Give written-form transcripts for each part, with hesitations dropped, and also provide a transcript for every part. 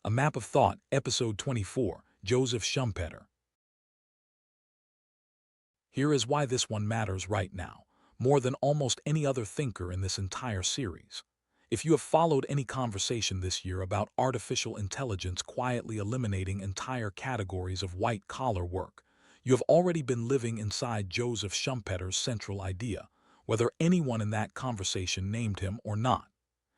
A Map of Thought, Episode 24, Joseph Schumpeter. Here is why this one matters right now, more than almost any other thinker in this entire series. If you have followed any conversation this year about artificial intelligence quietly eliminating entire categories of white-collar work, you have already been living inside Joseph Schumpeter's central idea, whether anyone in that conversation named him or not.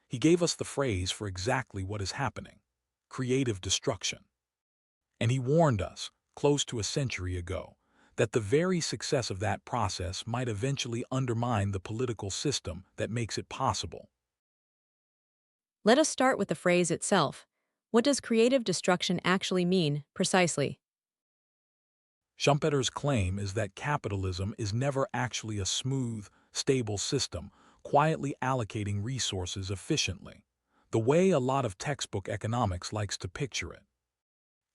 He gave us the phrase for exactly what is happening: creative destruction. And he warned us, close to a century ago, that the very success of that process might eventually undermine the political system that makes it possible. Let us start with the phrase itself. What does creative destruction actually mean, precisely? Schumpeter's claim is that capitalism is never actually a smooth, stable system, quietly allocating resources efficiently, the way a lot of textbook economics likes to picture it.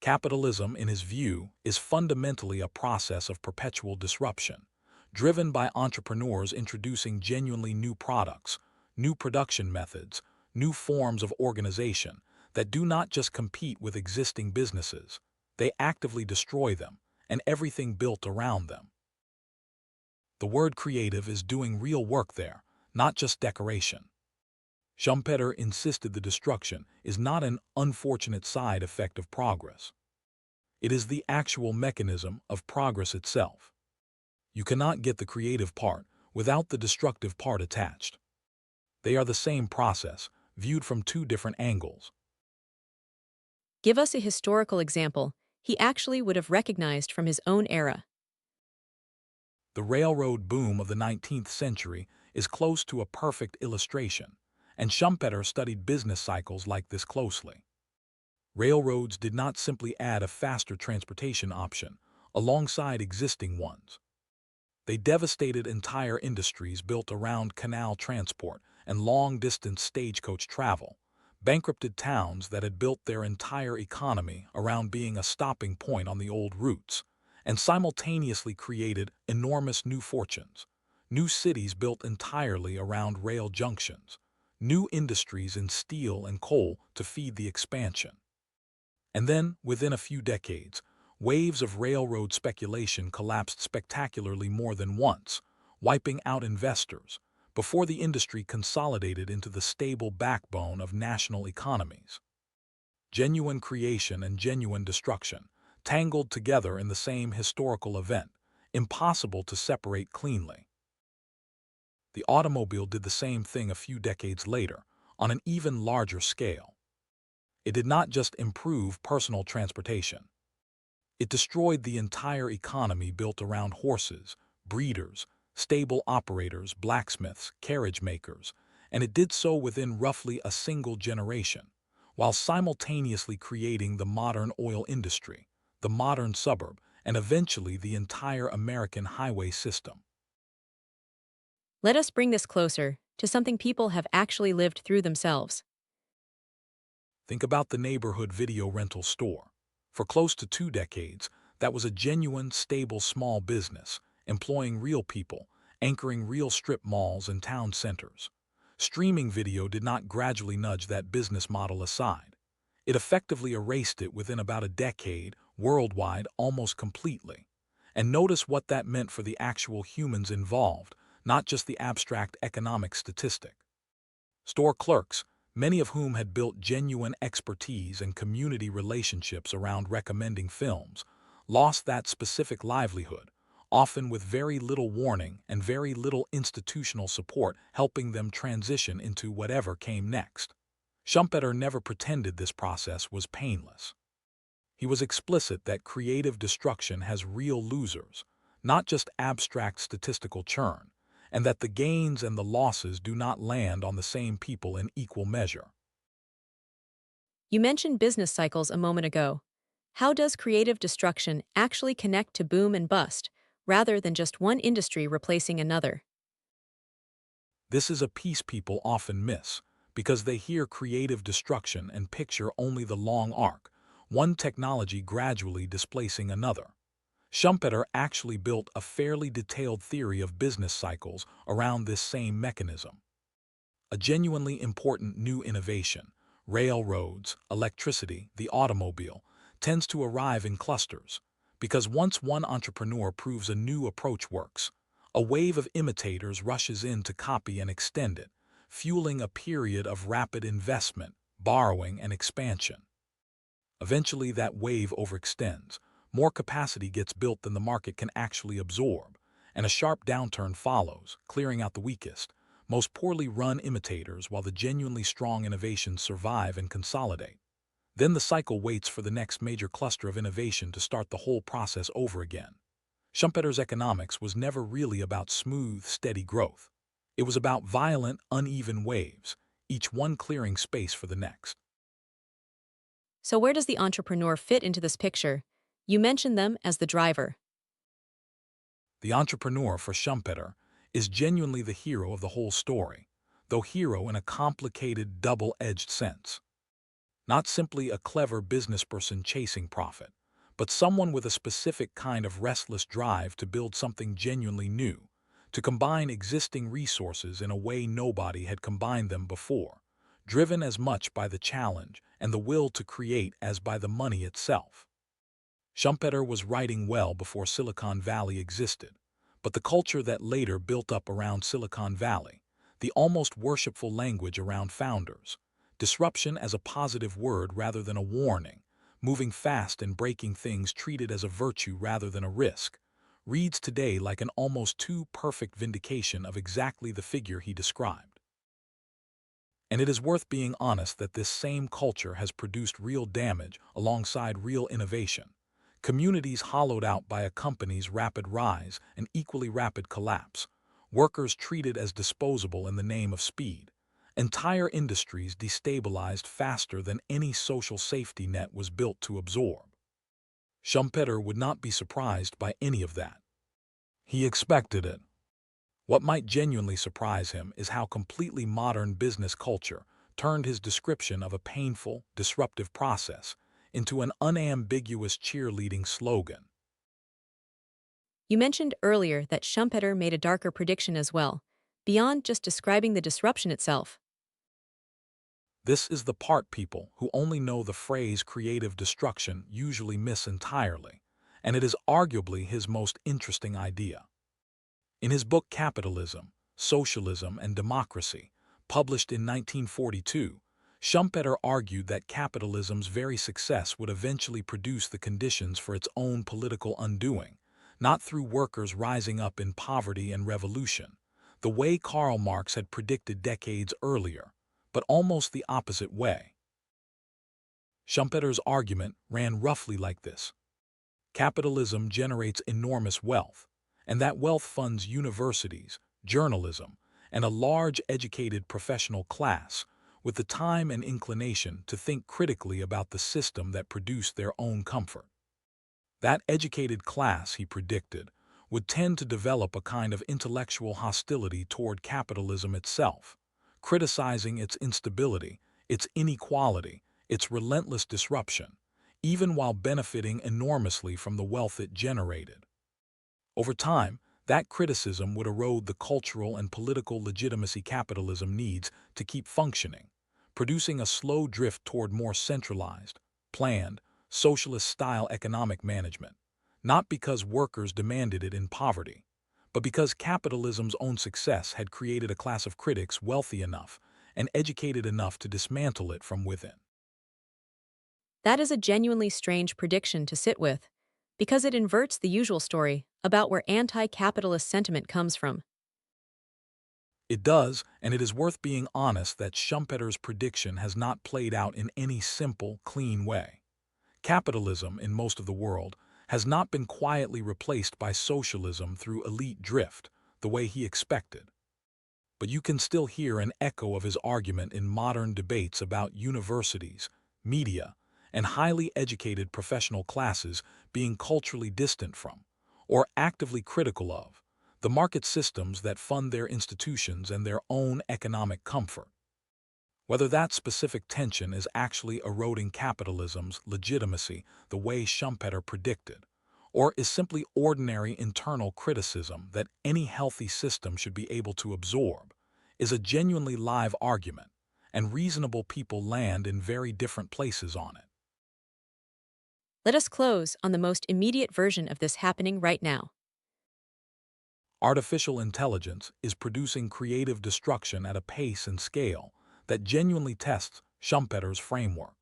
Capitalism, in his view, is fundamentally a process of perpetual disruption, driven by entrepreneurs introducing genuinely new products, new production methods, new forms of organization that do not just compete with existing businesses, they actively destroy them and everything built around them. The word creative is doing real work there, not just decoration. Schumpeter insisted the destruction is not an unfortunate side effect of progress. It is the actual mechanism of progress itself. You cannot get the creative part without the destructive part attached. They are the same process, viewed from two different angles. Give us a historical example he actually would have recognized from his own era. The railroad boom of the 19th century is close to a perfect illustration, and Schumpeter studied business cycles like this closely. Railroads did not simply add a faster transportation option alongside existing ones. They devastated entire industries built around canal transport and long-distance stagecoach travel, bankrupted towns that had built their entire economy around being a stopping point on the old routes, and simultaneously created enormous new fortunes, new cities built entirely around rail junctions, new industries in steel and coal to feed the expansion. And then, within a few decades, waves of railroad speculation collapsed spectacularly more than once, wiping out investors, before the industry consolidated into the stable backbone of national economies. Genuine creation and genuine destruction, tangled together in the same historical event, impossible to separate cleanly. The automobile did the same thing a few decades later, on an even larger scale. It did not just improve personal transportation. It destroyed the entire economy built around horses, breeders, stable operators, blacksmiths, carriage makers, and it did so within roughly a single generation, while simultaneously creating the modern oil industry, the modern suburb, and eventually the entire American highway system. Let us bring this closer to something people have actually lived through themselves. Think about the neighborhood video rental store. For close to 2 decades, that was a genuine, stable small business, employing real people, anchoring real strip malls and town centers. Streaming video did not gradually nudge that business model aside. It effectively erased it within about a decade, worldwide, almost completely. And notice what that meant for the actual humans involved, not just the abstract economic statistic. Store clerks, many of whom had built genuine expertise and community relationships around recommending films, lost that specific livelihood, often with very little warning and very little institutional support helping them transition into whatever came next. Schumpeter never pretended this process was painless. He was explicit that creative destruction has real losers, not just abstract statistical churn, and that the gains and the losses do not land on the same people in equal measure. You mentioned business cycles a moment ago. How does creative destruction actually connect to boom and bust, rather than just one industry replacing another? This is a piece people often miss, because they hear creative destruction and picture only the long arc, one technology gradually displacing another. Schumpeter actually built a fairly detailed theory of business cycles around this same mechanism. A genuinely important new innovation, Railroads, electricity, the automobile, tends to arrive in clusters, because once one entrepreneur proves a new approach works, a wave of imitators rushes in to copy and extend it, fueling a period of rapid investment, borrowing, and expansion. Eventually, that wave overextends, more capacity gets built than the market can actually absorb, and a sharp downturn follows, clearing out the weakest, most poorly run imitators while the genuinely strong innovations survive and consolidate. Then the cycle waits for the next major cluster of innovation to start the whole process over again. Schumpeter's economics was never really about smooth, steady growth. It was about violent, uneven waves, each one clearing space for the next. So, where does the entrepreneur fit into this picture? You mentioned them as the driver. The entrepreneur, for Schumpeter, is genuinely the hero of the whole story, though hero in a complicated, double-edged sense. Not simply a clever businessperson chasing profit, but someone with a specific kind of restless drive to build something genuinely new, to combine existing resources in a way nobody had combined them before, driven as much by the challenge and the will to create as by the money itself. Schumpeter was writing well before Silicon Valley existed, but the culture that later built up around Silicon Valley, the almost worshipful language around founders, disruption as a positive word rather than a warning, moving fast and breaking things treated as a virtue rather than a risk, reads today like an almost too perfect vindication of exactly the figure he described. And it is worth being honest that this same culture has produced real damage alongside real innovation. Communities hollowed out by a company's rapid rise and equally rapid collapse, workers treated as disposable in the name of speed, entire industries destabilized faster than any social safety net was built to absorb. Schumpeter would not be surprised by any of that. He expected it. What might genuinely surprise him is how completely modern business culture turned his description of a painful, disruptive process into an unambiguous cheerleading slogan. You mentioned earlier that Schumpeter made a darker prediction as well, beyond just describing the disruption itself. This is the part people who only know the phrase creative destruction usually miss entirely, and it is arguably his most interesting idea. In his book Capitalism, Socialism, and Democracy, published in 1942, Schumpeter argued that capitalism's very success would eventually produce the conditions for its own political undoing, not through workers rising up in poverty and revolution, the way Karl Marx had predicted decades earlier, but almost the opposite way. Schumpeter's argument ran roughly like this. Capitalism generates enormous wealth, and that wealth funds universities, journalism, and a large educated professional class with the time and inclination to think critically about the system that produced their own comfort. That educated class, he predicted, would tend to develop a kind of intellectual hostility toward capitalism itself, criticizing its instability, its inequality, its relentless disruption, even while benefiting enormously from the wealth it generated. Over time, that criticism would erode the cultural and political legitimacy capitalism needs to keep functioning, producing a slow drift toward more centralized, planned, socialist-style economic management, not because workers demanded it in poverty, but because capitalism's own success had created a class of critics wealthy enough and educated enough to dismantle it from within. That is a genuinely strange prediction to sit with, because it inverts the usual story about where anti-capitalist sentiment comes from. It does, and it is worth being honest that Schumpeter's prediction has not played out in any simple, clean way. Capitalism, in most of the world, has not been quietly replaced by socialism through elite drift, the way he expected. But you can still hear an echo of his argument in modern debates about universities, media, and highly educated professional classes being culturally distant from, or actively critical of, the market systems that fund their institutions and their own economic comfort. Whether that specific tension is actually eroding capitalism's legitimacy the way Schumpeter predicted, or is simply ordinary internal criticism that any healthy system should be able to absorb, is a genuinely live argument, and reasonable people land in very different places on it. Let us close on the most immediate version of this happening right now. Artificial intelligence is producing creative destruction at a pace and scale that genuinely tests Schumpeter's framework.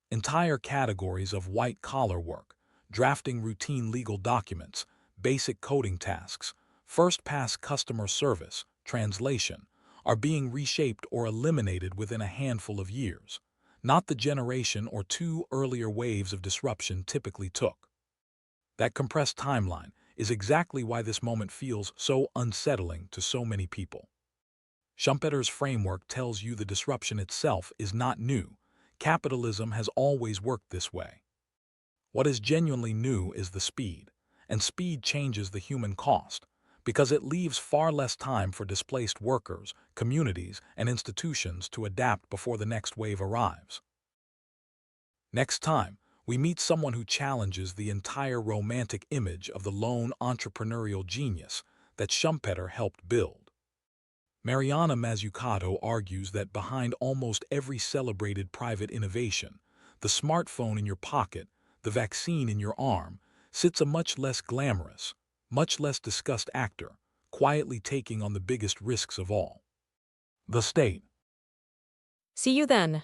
Entire categories of white-collar work, drafting routine legal documents, basic coding tasks, first-pass customer service, translation, are being reshaped or eliminated within a handful of years, not the generation or two earlier waves of disruption typically took. That compressed timeline is exactly why this moment feels so unsettling to so many people. Schumpeter's framework tells you the disruption itself is not new. Capitalism has always worked this way. What is genuinely new is the speed, and speed changes the human cost, because it leaves far less time for displaced workers, communities, and institutions to adapt before the next wave arrives. Next time, we meet someone who challenges the entire romantic image of the lone entrepreneurial genius that Schumpeter helped build. Mariana Mazzucato argues that behind almost every celebrated private innovation, the smartphone in your pocket, the vaccine in your arm, sits a much less glamorous, much less discussed actor, quietly taking on the biggest risks of all: the state. See you then.